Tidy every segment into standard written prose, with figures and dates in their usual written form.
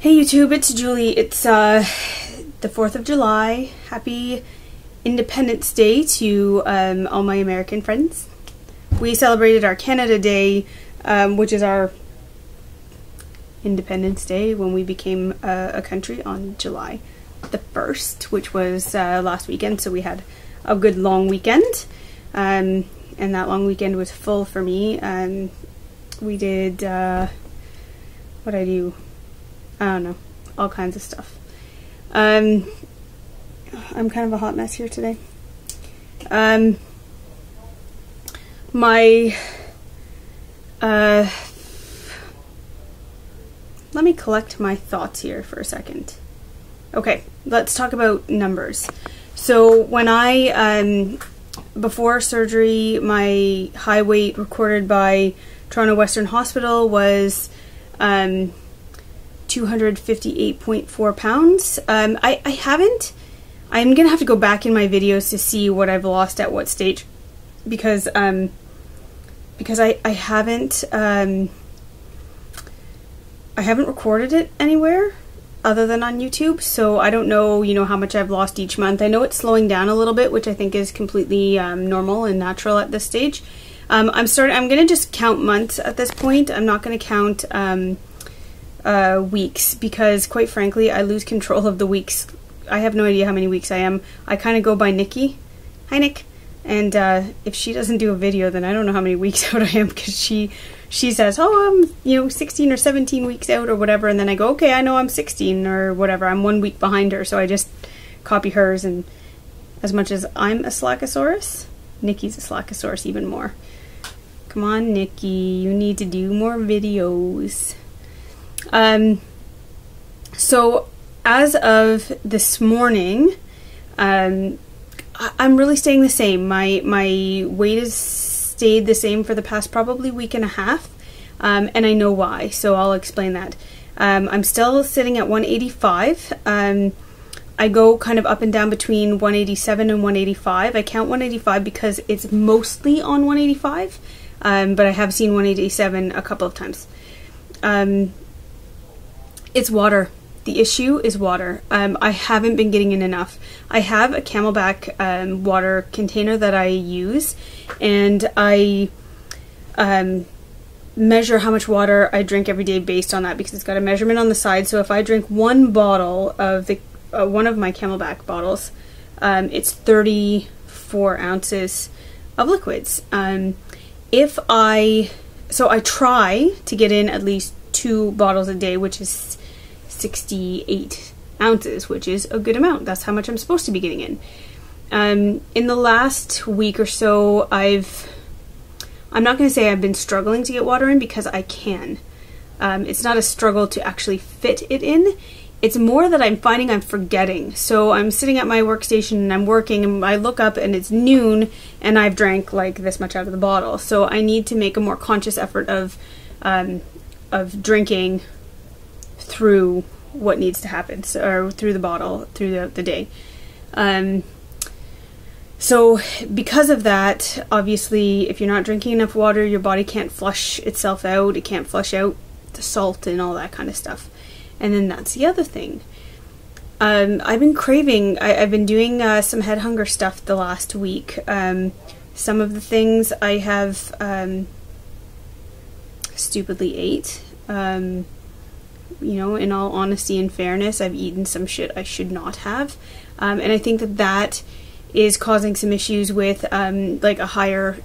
Hey YouTube, it's Julie. It's the 4th of July. Happy Independence Day to all my American friends. We celebrated our Canada Day, which is our Independence Day when we became a country on July the 1st, which was last weekend, so we had a good long weekend. And that long weekend was full for me. We did, what'd I do? I don't know, all kinds of stuff. I'm kind of a hot mess here today. Let me collect my thoughts here for a second. Okay, let's talk about numbers. So when I, before surgery, my high weight recorded by Toronto Western Hospital was 258.4 pounds. I'm gonna have to go back in my videos to see what I've lost at what stage, because I haven't recorded it anywhere other than on YouTube, so I don't know, how much I've lost each month. I know it's slowing down a little bit, which I think is completely normal and natural at this stage. I'm gonna just count months at this point. I'm not gonna count weeks, because quite frankly I lose control of the weeks. I have no idea how many weeks I am. I kind of go by Nikki. Hi Nick. And if she doesn't do a video, then I don't know how many weeks out I am, because she says, oh, I'm 16 or 17 weeks out or whatever, and then I go, okay, I know I'm 16 or whatever. I'm 1 week behind her, so I just copy hers. And as much as I'm a Slackosaurus, Nikki's a Slackosaurus even more. Come on Nikki, you need to do more videos. So as of this morning, I'm really staying the same. My weight has stayed the same for the past probably week and a half, and I know why, so I'll explain that. I'm still sitting at 185. I go kind of up and down between 187 and 185. I count 185 because it's mostly on 185, but I have seen 187 a couple of times. It's water. The issue is water. I haven't been getting in enough. I have a Camelback water container that I use, and I measure how much water I drink every day based on that, because it's got a measurement on the side. So if I drink one bottle of the one of my Camelback bottles, it's 34 ounces of liquids. So I try to get in at least 2 bottles a day, which is 68 ounces, which is a good amount. That's how much I'm supposed to be getting in. In the last week or so, I'm not going to say I've been struggling to get water in, because I can. It's not a struggle to actually fit it in. It's more that I'm finding I'm forgetting. So I'm sitting at my workstation and I'm working, and I look up and it's noon and I've drank like this much out of the bottle. So I need to make a more conscious effort of drinking through what needs to happen, or through the bottle, through the day. So because of that, obviously, if you're not drinking enough water, your body can't flush itself out. It can't flush out the salt and all that kind of stuff. And then that's the other thing. I've been craving, I've been doing some head hunger stuff the last week. Some of the things I have stupidly ate. In all honesty and fairness, I've eaten some shit I should not have. And I think that is causing some issues with like a higher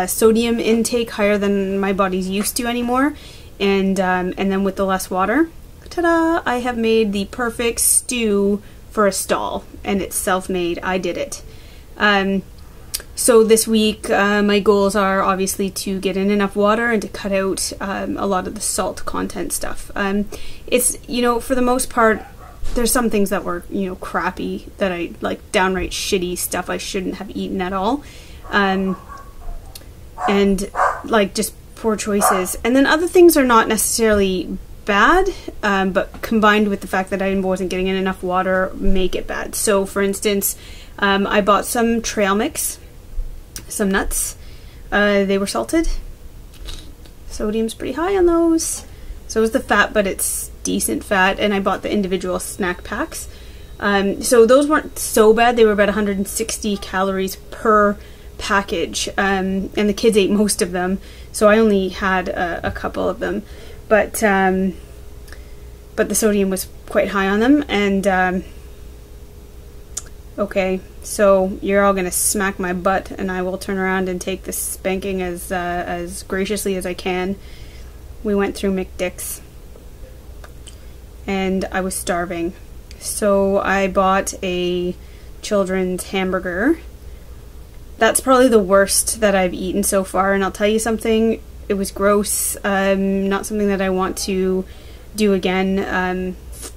sodium intake, higher than my body's used to anymore. And then with the less water, ta-da, I have made the perfect stew for a stall, and it's self-made. I did it. So this week, my goals are obviously to get in enough water and to cut out a lot of the salt content stuff. It's, for the most part, there's some things that were, crappy, that I, like, downright shitty stuff I shouldn't have eaten at all. And, like, just poor choices. And then other things are not necessarily bad, but combined with the fact that I wasn't getting in enough water, make it bad. So, for instance, I bought some trail mix, some nuts. They were salted. Sodium's pretty high on those. So is the fat, but it's decent fat, and I bought the individual snack packs. So those weren't so bad. They were about 160 calories per package, and the kids ate most of them, so I only had a couple of them. But the sodium was quite high on them, and okay, so you're all gonna smack my butt, and I will turn around and take this spanking as graciously as I can. We went through McDick's, and I was starving, so I bought a children's hamburger. That's probably the worst that I've eaten so far, and I'll tell you something, it was gross, not something that I want to do again.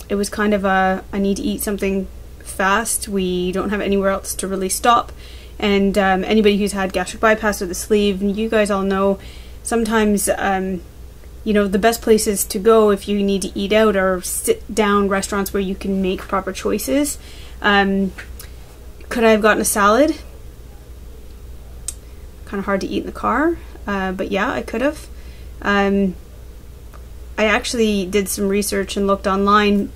It was kind of I need to eat something fast. We don't have anywhere else to really stop, and anybody who's had gastric bypass or the sleeve, you guys all know, sometimes you know, the best places to go if you need to eat out are sit-down restaurants where you can make proper choices. Could I have gotten a salad? Kind of hard to eat in the car, but yeah, I could have. I actually did some research and looked online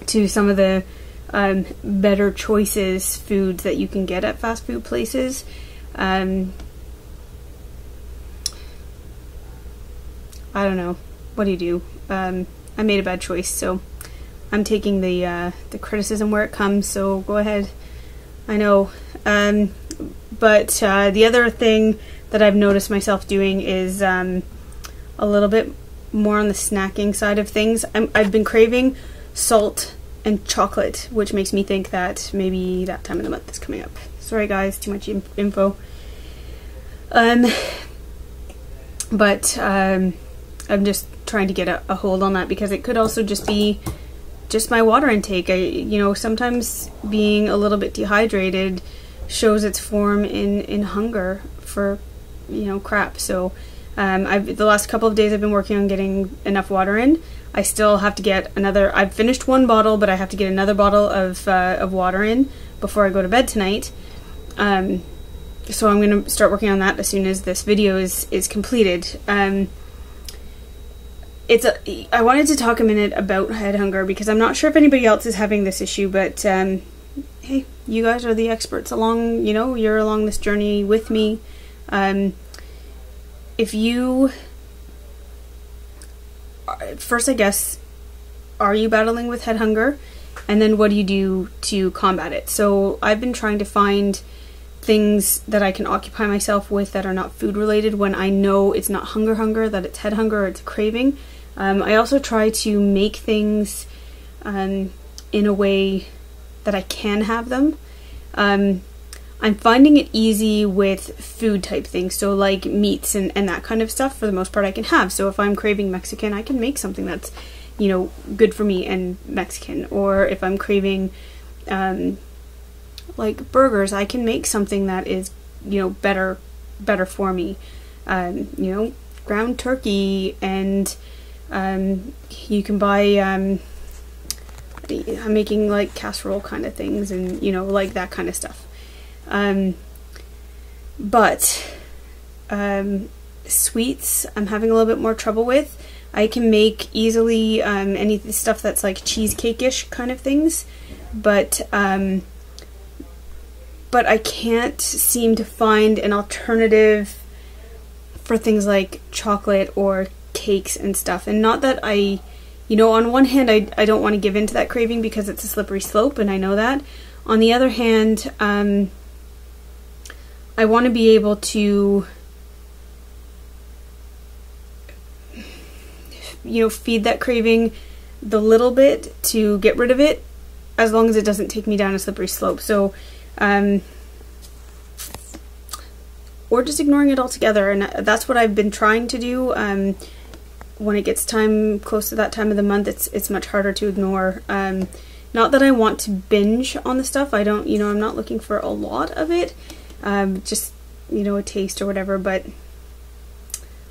to some of the better choices foods that you can get at fast food places. I don't know. What do you do? I made a bad choice, so I'm taking the criticism where it comes, so go ahead. I know. But the other thing that I've noticed myself doing is a little bit more on the snacking side of things. I've been craving salt and chocolate, which makes me think that maybe that time of the month is coming up. Sorry guys, too much info. But I'm just trying to get a hold on that, because it could also just be just my water intake. You know, sometimes being a little bit dehydrated shows its form in hunger for, you know, crap. So the last couple of days I've been working on getting enough water in. I still have to get another, I've finished one bottle, but I have to get another bottle of water in before I go to bed tonight. So I'm going to start working on that as soon as this video is completed. I wanted to talk a minute about head hunger, because I'm not sure if anybody else is having this issue, but hey, you guys are the experts along, you know, you're along this journey with me. If you, first I guess, are you battling with head hunger? And then what do you do to combat it? So I've been trying to find things that I can occupy myself with that are not food related when I know it's not hunger, that it's head hunger or it's a craving. I also try to make things in a way that I can have them. I'm finding it easy with food type things, so like meats and that kind of stuff, for the most part I can have. So if I'm craving Mexican, I can make something that's, you know, good for me and Mexican. Or if I'm craving like burgers, I can make something that is, you know, better for me. You know, ground turkey, and you can buy I'm making like casserole kind of things, and you know, like that kind of stuff. But sweets I'm having a little bit more trouble with. I can make easily any stuff that's like cheesecake-ish kind of things, but I can't seem to find an alternative for things like chocolate or cakes and stuff. And not that I, you know, on one hand I don't want to give in to that craving because it's a slippery slope, and I know that. On the other hand, I want to be able to, you know, feed that craving the little bit to get rid of it, as long as it doesn't take me down a slippery slope. So, or just ignoring it altogether, and that's what I've been trying to do. When it gets close to that time of the month, it's much harder to ignore. Not that I want to binge on the stuff. I don't, you know, I'm not looking for a lot of it. Just, you know, a taste or whatever, but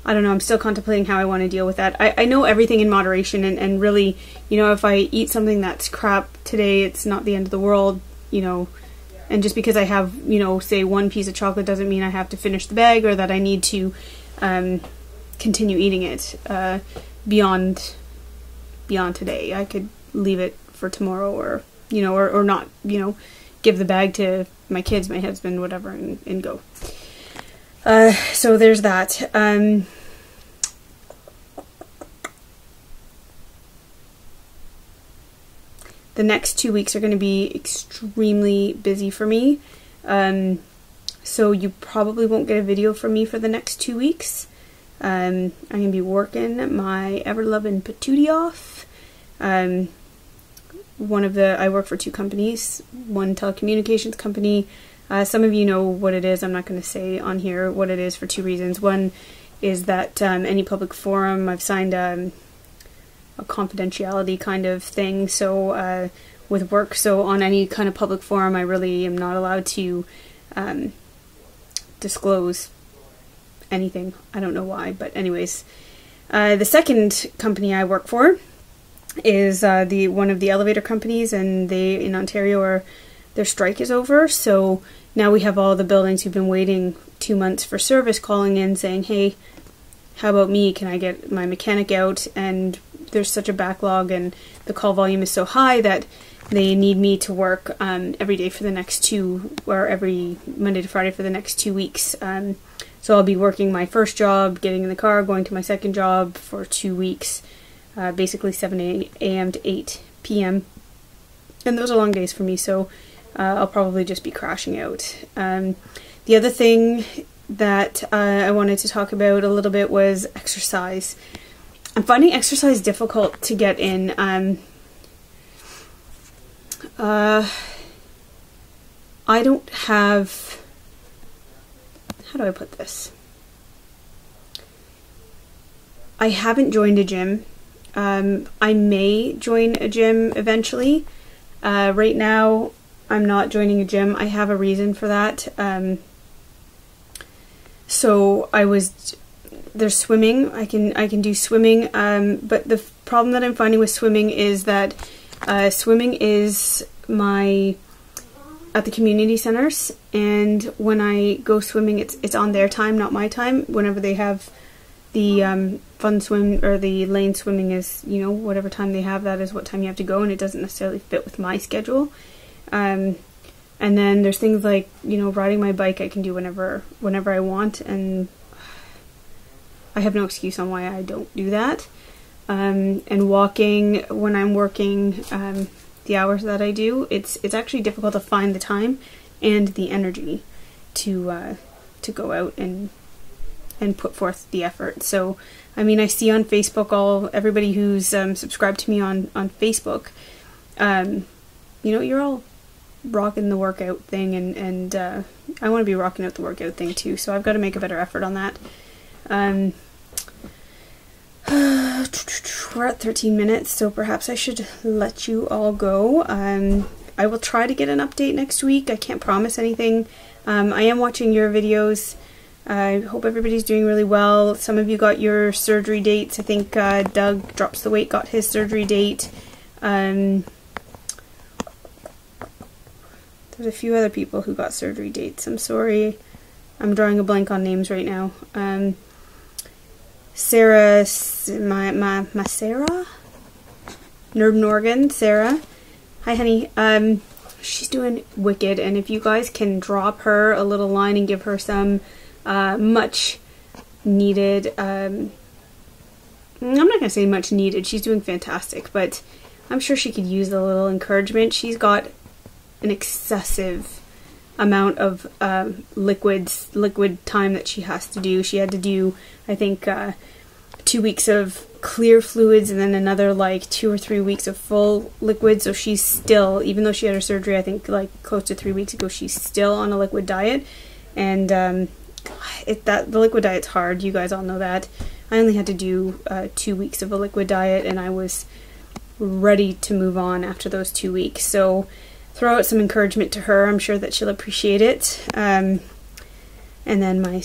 I don't know, I'm still contemplating how I want to deal with that. I know everything in moderation, and really, you know, if I eat something that's crap today, it's not the end of the world, you know, and just because I have, you know, say one piece of chocolate doesn't mean I have to finish the bag, or that I need to continue eating it beyond beyond today. I could leave it for tomorrow, or or not, give the bag to my kids, my husband, whatever, and go. So there's that. The next 2 weeks are going to be extremely busy for me. So you probably won't get a video from me for the next 2 weeks. I'm going to be working my ever-loving patootie off. I work for 2 companies, one telecommunications company. Some of you know what it is. I'm not going to say on here what it is for 2 reasons. One is that any public forum, I've signed a confidentiality kind of thing, so with work, so on any kind of public forum I really am not allowed to disclose anything. I don't know why, but anyways. The second company I work for is one of the elevator companies, and they in Ontario their strike is over, so now we have all the buildings who've been waiting 2 months for service calling in saying, hey, how about me, can I get my mechanic out? And there's such a backlog and the call volume is so high that they need me to work every day for the next every Monday to Friday for the next 2 weeks. So I'll be working my first job, getting in the car, going to my second job for 2 weeks, basically 7 a.m. to 8 p.m. And those are long days for me, so I'll probably just be crashing out. The other thing that I wanted to talk about a little bit was exercise. I'm finding exercise difficult to get in. I don't have, how do I put this? I haven't joined a gym. I may join a gym eventually. Right now, I'm not joining a gym. I have a reason for that. So there's swimming. I can do swimming. But the problem that I'm finding with swimming is that swimming is at the community centers, and when I go swimming, it's on their time, not my time. Whenever they have the fun swim or the lane swimming is, whatever time they have, that is what time you have to go, and it doesn't necessarily fit with my schedule. And then there's things like, riding my bike I can do whenever I want, and I have no excuse on why I don't do that. And walking when I'm working, the hours that I do, it's actually difficult to find the time and the energy to go out and put forth the effort. So, I mean, I see on Facebook everybody who's subscribed to me on Facebook, you're all rocking the workout thing, and I want to be rocking out the workout thing too, so I've got to make a better effort on that. We're at 13 minutes, so perhaps I should let you all go. I will try to get an update next week. I can't promise anything. I am watching your videos. I hope everybody's doing really well. Some of you got your surgery dates. I think Doug Drops the Weight got his surgery date. There's a few other people who got surgery dates. I'm sorry. I'm drawing a blank on names right now. Sarah, my Sarah? Nerve Norgan, Sarah. Hi, honey. She's doing wicked, and if you guys can drop her a little line and give her some much needed, I'm not going to say much needed, she's doing fantastic, but I'm sure she could use a little encouragement. She's got an excessive amount of liquid time that she has to do. She had to do, I think, 2 weeks of clear fluids and then another like 2 or 3 weeks of full liquid. So she's still, even though she had her surgery, I think like close to 3 weeks ago, she's still on a liquid diet. And the liquid diet's hard. You guys all know that. I only had to do 2 weeks of a liquid diet, and I was ready to move on after those 2 weeks. So throw out some encouragement to her. I'm sure that she'll appreciate it. And then my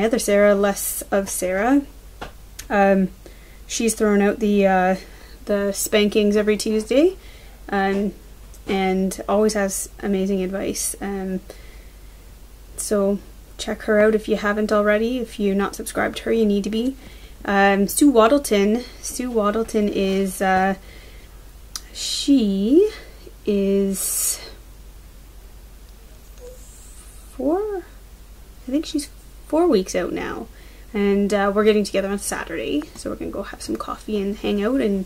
other Sarah, less of Sarah, she's throwing out the spankings every Tuesday, and always has amazing advice. So check her out if you haven't already. If you're not subscribed to her, you need to be. Sue Waddleton. Sue Waddleton is, she is 4? I think she's 4 weeks out now. And we're getting together on Saturday, so we're going to go have some coffee and hang out and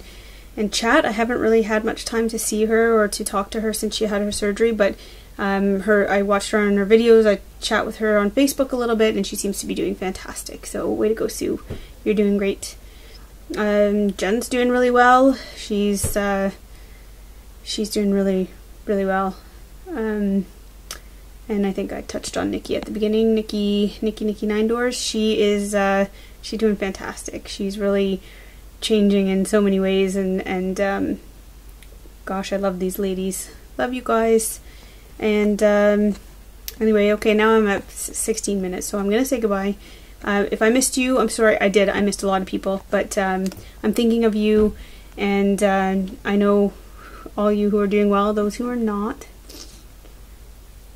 chat. I haven't really had much time to see her or to talk to her since she had her surgery, but I watched her on her videos. I chat with her on Facebook a little bit, and she seems to be doing fantastic. So way to go, Sue. You're doing great. Jen's doing really well. She's doing really, really well. And I think I touched on Nikki at the beginning. Nikki Nine Doors. She's doing fantastic. She's really changing in so many ways, and gosh, I love these ladies. Love you guys. And anyway, okay, now I'm at 16 minutes, so I'm gonna say goodbye. If I missed you, I'm sorry. I missed a lot of people, but I'm thinking of you, and I know all you who are doing well. Those who are not,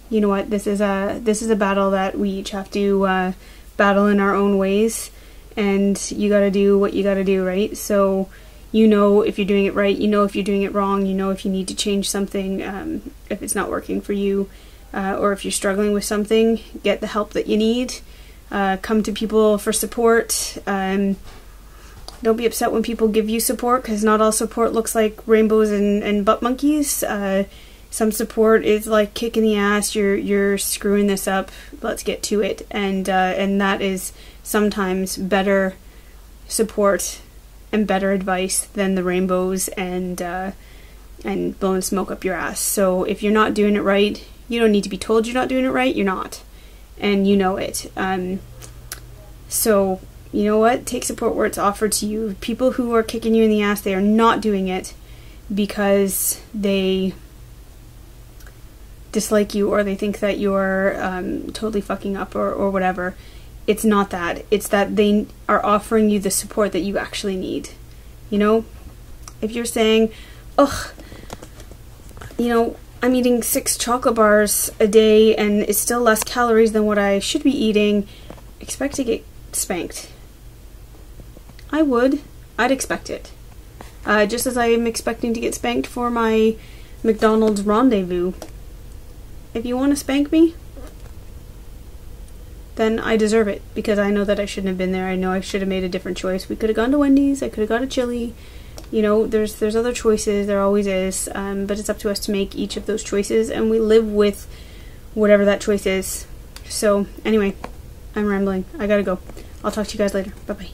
you know what? This is a battle that we each have to battle in our own ways. And you gotta do what you gotta do, right? So you know if you're doing it right, you know if you're doing it wrong, you know if you need to change something, if it's not working for you, or if you're struggling with something, get the help that you need. Come to people for support. Don't be upset when people give you support, because not all support looks like rainbows and butt monkeys. Some support is like kick in the ass, you're screwing this up, let's get to it, and that is sometimes better support and better advice than the rainbows and blowing smoke up your ass. So if you're not doing it right, you don't need to be told you're not doing it right, you're not. And you know it. So, you know what? Take support where it's offered to you. People who are kicking you in the ass, they are not doing it because they dislike you or they think that you're totally fucking up or whatever. It's not that. It's that they are offering you the support that you actually need. You know? If you're saying, ugh, you know, I'm eating 6 chocolate bars a day and it's still less calories than what I should be eating, expect to get spanked. I would. I'd expect it. Just as I am expecting to get spanked for my McDonald's rendezvous. If you want to spank me, then I deserve it, because I know that I shouldn't have been there. I know I should have made a different choice. We could have gone to Wendy's, I could have got a chili. You know, there's other choices, there always is, but it's up to us to make each of those choices, and we live with whatever that choice is. So, anyway, I'm rambling. I gotta go. I'll talk to you guys later. Bye-bye.